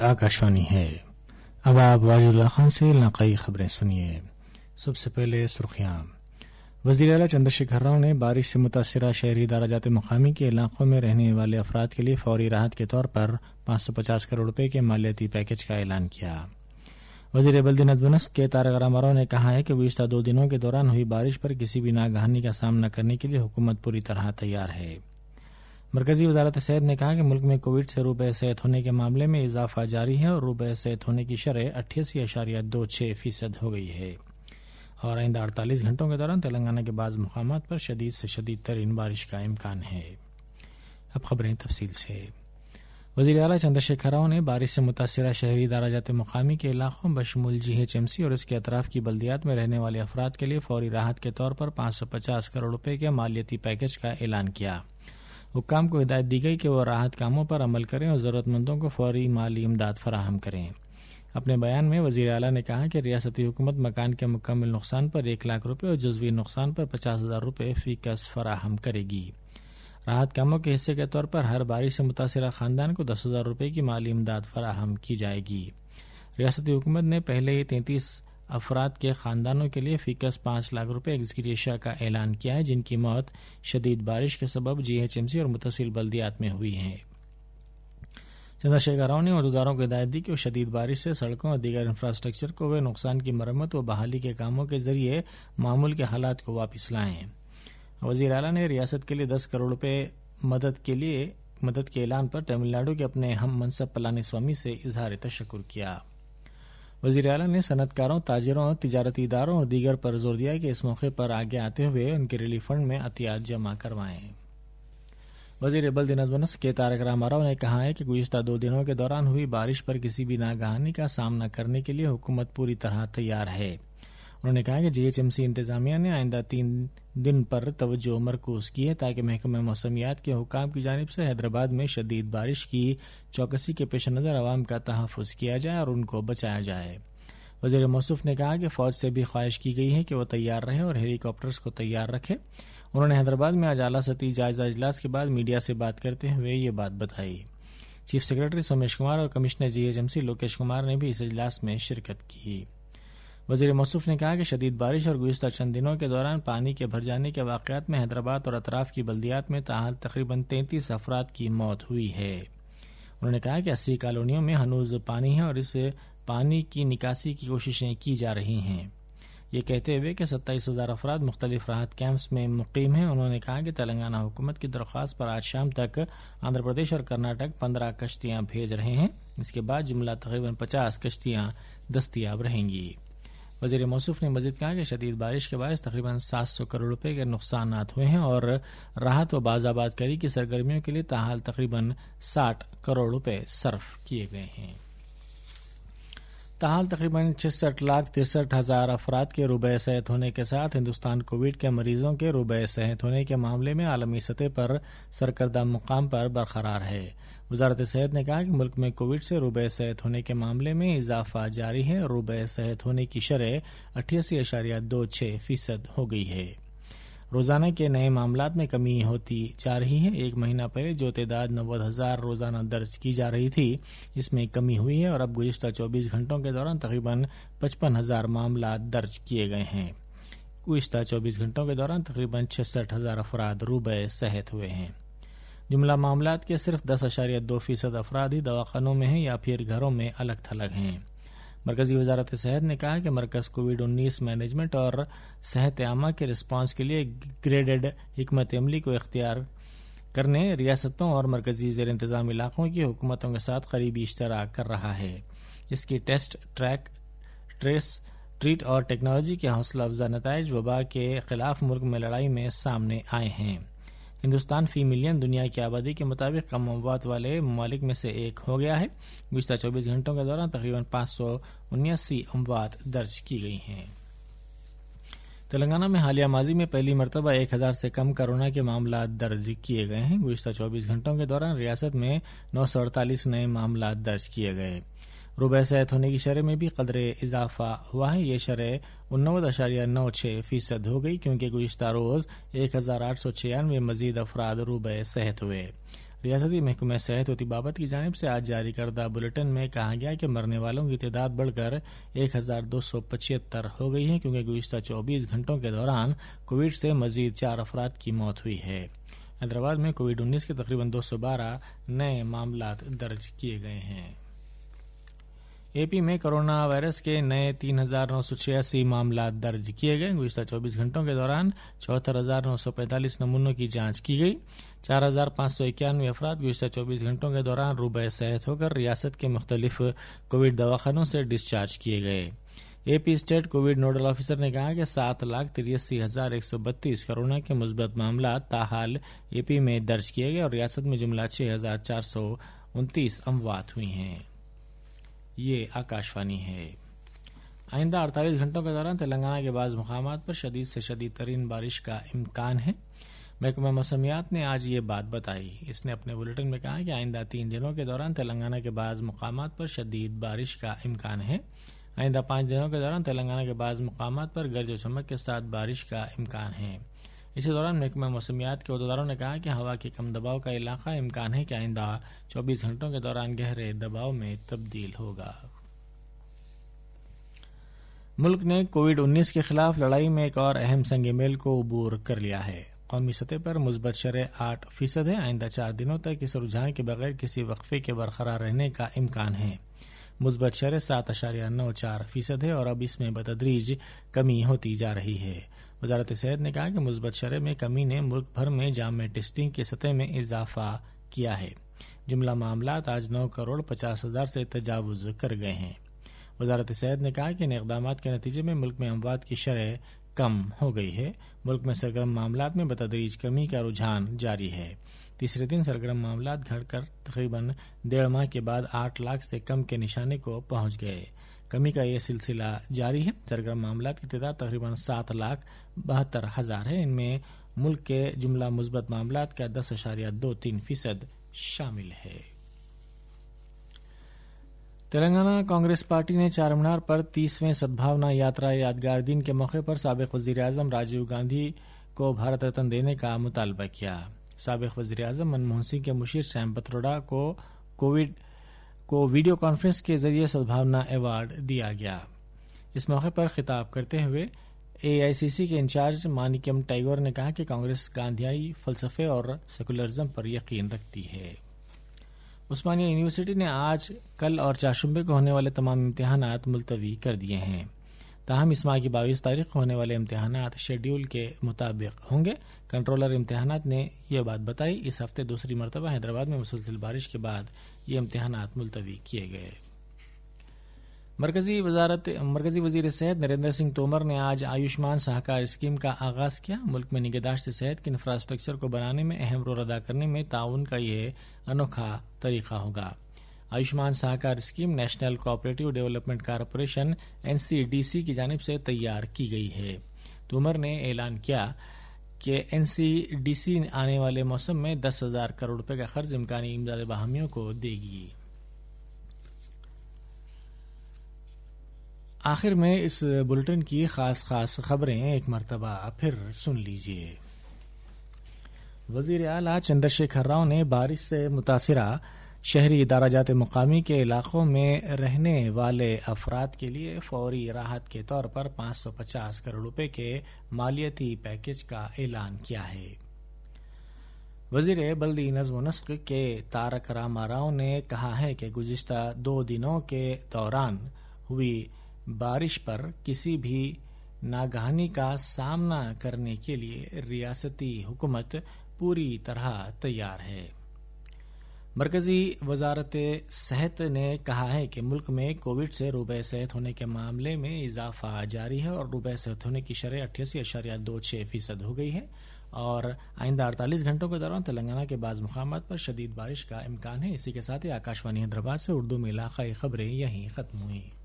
आकाशवाणी है। अब आप वाजिदुल्लाह खान से इलाकाई खबरें सुनिए। सबसे पहले सुर्खियां। वज़ीर आला चंद्रशेखर राव ने बारिश से मुतासरा शहरी दाराजात मकामी के इलाकों में रहने वाले अफराद के लिए फौरी राहत के तौर पर 550 करोड़ रुपए के मालियाती पैकेज का ऐलान किया। वज़ीर बल्दी नज़्म के तारक रामाराव ने कहा है कि गुज़िश्ता 2 दिनों के दौरान हुई बारिश पर किसी भी नागहानी का सामना करने के लिए हुकूमत पूरी तरह तैयार है। मरकजी वजारत सेहत ने कहा कि मुल्क में कोविड से रूबे सेहत होने के मामले में इजाफा जारी है और रूबे सेहत होने की शरह 88.26% हो गई है और आइंदा 48 घंटों के दौरान तेलंगाना के बाज़ मुकामात पर शदीद से शदीद तरीन बारिश का इम्कान है। अब खबरें तफसील से। वज़ीर आला चंद्रशेखर राव ने बारिश से मुतासरा शहरी दाराजात मकामी के इलाकों बशमूल GHMC और इसके अतराफ की बल्दियात में रहने वाले अफराद के लिए फौरी राहत के तौर पर 550 करोड़ रुपए के मालियाती पैकेज का ऐलान किया। हुक्काम को हिदायत दी गई कि वो राहत कामों पर अमल करें और ज़रूरतमंदों को फौरी माली इमदाद फराहम करें। अपने बयान में वज़ीर आला ने कहा कि रियासती हुकूमत मकान के मुकम्मल नुकसान पर 1 लाख रुपये और जुज़वी नुकसान पर 50,000 रुपये फी कस फराहम करेगी। राहत कामों के हिस्से के तौर पर हर बारिश से मुतासरा खानदान को 10,000 रुपये की माली इमदाद फराहम की जाएगी। रियासती हुकूमत ने पहले ही 33 अफराद के खानदानों के लिए फीकस 5 लाख रुपये एग्जीक्यूटिव का ऐलान किया है, जिनकी मौत शदीद बारिश के सबब GHMC और मुतसिल बल्दियात में हुई है। चंद्रशेखर राव ने अहदेदारों को हिदायत दी कि वो शदीद बारिश से सड़कों और दीगर इंफ्रास्ट्रक्चर को हुए नुकसान की मरम्मत व बहाली के कामों के जरिए मामूल के हालात को वापस लाएं। वज़ीर आला ने रियासत के लिए 10 करोड़ रुपये मदद के ऐलान पर तमिलनाडु के अपने हम मनसब पलानीस्वामी से इजहार तशक्कुर किया। वज़ीर आला ने सनतकारों, ताजिरों, तिजारती इदारों और दीगर पर जोर दिया कि इस मौके पर आगे आते हुए उनके रिलीफ फंड में अतियात जमा करवाएं। वज़ीर बल्दी नज़्म के तारक रामाराव ने कहा है कि गुज़िश्ता 2 दिनों के दौरान हुई बारिश पर किसी भी नागहानी का सामना करने के लिए हुकूमत पूरी तरह तैयार है। उन्होंने कहा कि GHMC इंतजामिया ने आइंदा 3 दिन पर तवज्जो मरकूज की है ताकि महकमा मौसमियात के हुकाम की जानिब से हैदराबाद में शदीद बारिश की चौकसी के पेश नज़र अवाम का तहफ़्फ़ुज़ किया जाए और उनको बचाया जाए। वज़ीर मौसूफ ने कहा कि फ़ौज से भी ख्वाहिश की गई है कि वह तैयार रहे और हेलीकॉप्टर्स को तैयार रखे। उन्होंने हैदराबाद में आज आला सतही जायजा इजलास के बाद मीडिया से बात करते हुए ये बात बताई। चीफ सेक्रेटरी सोमेश कुमार और कमिश्नर GHMC लोकेश कुमार ने भी इस इजलास में शिरकत की। वज़ीर मौसूफ ने कहा कि शदीद बारिश और गुज़िश्ता चंद दिनों के दौरान पानी के भर जाने के वाक़यात में हैदराबाद और अतराफ की बल्दियात में ताहाल तकरीबन 33 अफराद की मौत हुई है। उन्होंने कहा कि 80 कॉलोनियों में हनूज पानी है और इस पानी की निकासी की कोशिशें की जा रही हैं। ये कहते हुए कि 27,000 अफराद मुख्तलिफ राहत कैंप्स में मुकीम हैं। उन्होंने कहा कि तेलंगाना हुकूमत की दरख्वास्त पर आज शाम तक आंध्र प्रदेश और कर्नाटक 15 कश्तियां भेज रहे हैं। इसके बाद जुमला तकरीबन 50 कश्तियां दस्तियाब रहेंगी। वज़ीर मौसूफ ने मज़ीद कहा कि शदीद बारिश के बायस तकरीबन 700 करोड़ रुपए के नुकसानात हुए हैं और राहत व बाज़ाबादकारी की सरगर्मियों के लिए ताहाल तकरीबन 60 करोड़ रुपए सर्फ किए गए हैं। ताहाल तकरीबन 66,63,000 अफराद के रूबे सेहत होने के साथ हिंदुस्तान कोविड के मरीजों के रूबे सेहत होने के मामले में आलमी सतह पर सरकर्दा मुकाम पर बरकरार है। वजारत सेहत ने कहा कि मुल्क में कोविड से रूबे सेहत होने के मामले में इजाफा जारी है। रूबे सेहत होने की शरह 88.26% हो गई है। रोजाना के नए मामलात में कमी होती जा रही है। एक महीना पहले जो तादाद 90,000 रोजाना दर्ज की जा रही थी, इसमें कमी हुई है और अब गुज़िश्ता 24 घंटों के दौरान तकरीबन 55,000 मामला दर्ज किए गए हैं। गुज़िश्ता 24 घंटों के दौरान तकरीबन 66,000 अफराद रूबे सेहत हुए हैं। जुमला मामलात के सिर्फ 10.2% अफराद ही दवाखानों में हैं या फिर घरों में अलग थलग हैं। मरकजी वजारत सेहत ने कहा कि मरकज कोविड-19 मैनेजमेंट और सेहत आमा के रिस्पांस के लिए ग्रेडेड हिकमत अमली को इख्तियार करने रियासतों और मरकजी ज़ेर इंतज़ाम इलाकों की हुकूमतों के साथ करीबी इश्तराक कर रहा है। इसकी टेस्ट, ट्रैक, ट्रेस, ट्रीट और टेक्नोलॉजी के हौसला अफजा नताइज वबा के खिलाफ मुल्क में लड़ाई में सामने आए हैं। हिंदुस्तान फी मिलियन दुनिया की आबादी के मुताबिक कम अमवात वाले ममालिक में से एक हो गया है। गुज़िश्ता 24 घंटों के दौरान तकरीबन 579 अमवात दर्ज की गई हैं। तेलंगाना में हालिया माजी में पहली मरतबा 1,000 से कम कोरोना के मामला दर्ज किए गए हैं। गुज़िश्ता 24 घंटों के दौरान रियासत में 948 नए मामला दर्ज किए गए। रूबे सेहत होने की शरह में भी कदरे इजाफा हुआ है। ये शरह 89.96% हो गई क्योंकि गुज़िश्ता रोज 1,896 मजीद अफराद रूबे सेहत हुए। ریاستی محکمہ صحت و طبابت کی جانب سے آج جاری کردہ بلیٹن میں کہا گیا کہ مرنے والوں کی تعداد بڑھ کر 1275 ہو گئی ہے، کیونکہ گزشتہ 24 گھنٹوں کے دوران کووڈ سے مزید 4 افراد کی موت ہوئی ہے۔ حیدرآباد میں کووڈ-19 کے تقریباً 212 نئے معاملات درج کیے گئے ہیں۔ اے پی میں کرونا وائرس کے نئے 3986 معاملات درج کیے گئے۔ گزشتہ 24 گھنٹوں کے دوران 74945 نمونوں کی جانچ کی گئی۔ 4591 افراد گزشتہ 24 گھنٹوں کے دوران روبہ صحت ہو کر ریاست کے مختلف کووڈ دواخانوں سے ڈسچارج کیے گئے۔ A P state Covid nodal officer نے کہا کہ 7,83,132 کورونا کے مثبت معاملات تاحال اے پی میں درج کیے گئے اور ریاست میں جملہ 6,429 اموات ہوئی ہیں۔ یہ آکاشوانی ہے۔ آئندہ 48 گھنٹوں کے دوران تلنگانہ کے بعض مقامات پر شدید سے شدید ترین بارش کا امکان ہے۔ محکمہ موسمیات نے آج یہ بات بتائی۔ اس نے اپنے بلیٹن میں کہا کہ آئندہ 3 دنوں کے دوران تلنگانہ کے بعض مقامات پر شدید بارش کا امکان ہے۔ آئندہ 5 دنوں کے دوران تلنگانہ کے بعض مقامات پر گرج و چمک کے ساتھ بارش کا امکان ہے۔ اسی دوران محکمہ موسمیات کے عہدیداروں نے کہا کہ ہوا کے کم دباؤ کا علاقہ امکان ہے کہ آئندہ 24 گھنٹوں کے دوران گہرے دباؤ میں تبدیل ہوگا۔ ملک نے کووڈ-19 کے خلاف لڑائی میں ایک اور اہم سنگ میل کو عبور کر لیا ہے۔ قومی سطح پر مثبت شرح 8% ہے۔ آئندہ 4 دنوں تک اس رجحان کے بغیر کسی وقفے کے برقرار رہنے کا امکان ہے۔ مثبت شرح 7.94% ہے اور اب اس میں بتدریج کمی ہوتی جا رہی ہے۔ وزارت صحت نے کہا کہ مثبت شرح میں کمی نے ملک بھر میں جامع ٹیسٹنگ کی سطح میں اضافہ کیا ہے۔ جملہ معاملات آج 9,50,00,000 سے تجاوز کر گئے ہیں۔ وزارت صحت نے کہا کہ ان اقدامات کے نتیجے میں ملک میں اموات کی شرح کم ہو گئی ہے۔ ملک میں سرگرم معاملات میں بتدریج کمی کا رجحان جاری ہے۔ تیسرے دن سرگرم معاملات گھٹ کر تقریباً 1.5 ماہ کے بعد 8 لاکھ سے کم کے نشانے کو پہنچ گئے۔ کمی کا یہ سلسلہ جاری ہے۔ سرگرم معاملات کی تعداد تقریباً 7,72,000 ہے۔ ان میں ملک کے جملہ مثبت معاملات کا 10.23% شامل ہے۔ تلنگانہ کانگریس پارٹی نے چار مینار پر 30ویں سدبھاونا یاترا یادگار دن کے موقع پر سابق وزیر اعظم راجیو گاندھی کو بھارت رتن دینے کا مطالبہ کیا۔ سابق وزیر اعظم منموہن سنگھ کے مشیر سیم پتروڈا کو ویڈیو کانفرنس کے ذریعے سدبھاونا ایوارڈ دیا گیا۔ اس موقع پر خطاب کرتے ہوئے AICC کے انچارج مانیکیم ٹیگور نے کہا کہ کانگریس گاندھیائی فلسفے اور سیکولرزم پر یقین رکھتی ہے۔ عثمانیہ یونیورسٹی نے آج، کل اور چہارشنبے کو ہونے والے تمام امتحانات ملتوی کر دیے ہیں۔ تاہم اس ماہ کی 22 تاریخ کو ہونے والے امتحانات شیڈیول کے مطابق ہوں گے۔ کنٹرولر امتحانات نے یہ بات بتائی۔ اس ہفتے دوسری مرتبہ حیدرآباد میں مسلسل بارش کے بعد یہ امتحانات ملتوی کیے گئے۔ مرکزی وزیر صحت نریندر سنگھ تومر نے آج آیوشمان سہکار اسکیم کا آغاز کیا۔ ملک میں نگہداشت صحت کے انفراسٹرکچر کو بنانے میں اہم رول ادا کرنے میں تعاون کا یہ انوکھا طریقہ ہوگا۔ Ayushman Sahkar scheme national cooperative development corporation NCDC کی جانب سے تیار کی گئی ہے۔ تومر نے اعلان کیا کہ NCDC آنے والے موسم میں 10,000 کروڑ روپے کا قرض امکانی امداد باہمیوں کو دے گی۔ آخر میں اس بلیٹن کی خاص خبریں ایک مرتبہ پھر سن لیجیے۔ وزیر اعلیٰ چندر شیکھر راؤ نے بارش سے متاثرہ شہری دراجات مقامی کے علاقوں میں رہنے والے افراد کے لیے فوری راحت کے طور پر 550 کروڑ روپے کے مالیاتی پیکیج کا اعلان کیا ہے۔ وزیر بلدی نظم و نسق کے تارک راما راؤ نے کہا ہے کہ گزشتہ 2 دنوں کے دوران ہوئی بارش پر کسی بھی ناگہانی کا سامنا کرنے کے لیے ریاستی حکومت پوری طرح تیار ہے۔ مرکزی وزارت صحت نے کہا ہے کہ ملک میں کووڈ سے روبہ صحت ہونے کے معاملے میں اضافہ جاری ہے اور روبہ صحت ہونے کی شرح 88.26% ہو گئی ہے اور آئندہ 48 گھنٹوں کے دوران تلنگانہ کے بعض مقامات پر شدید بارش کا امکان ہے۔ اسی کے ساتھ ہی آکاشوانی حیدرآباد سے اردو میں علاقائی خبریں یہیں ختم ہوئیں۔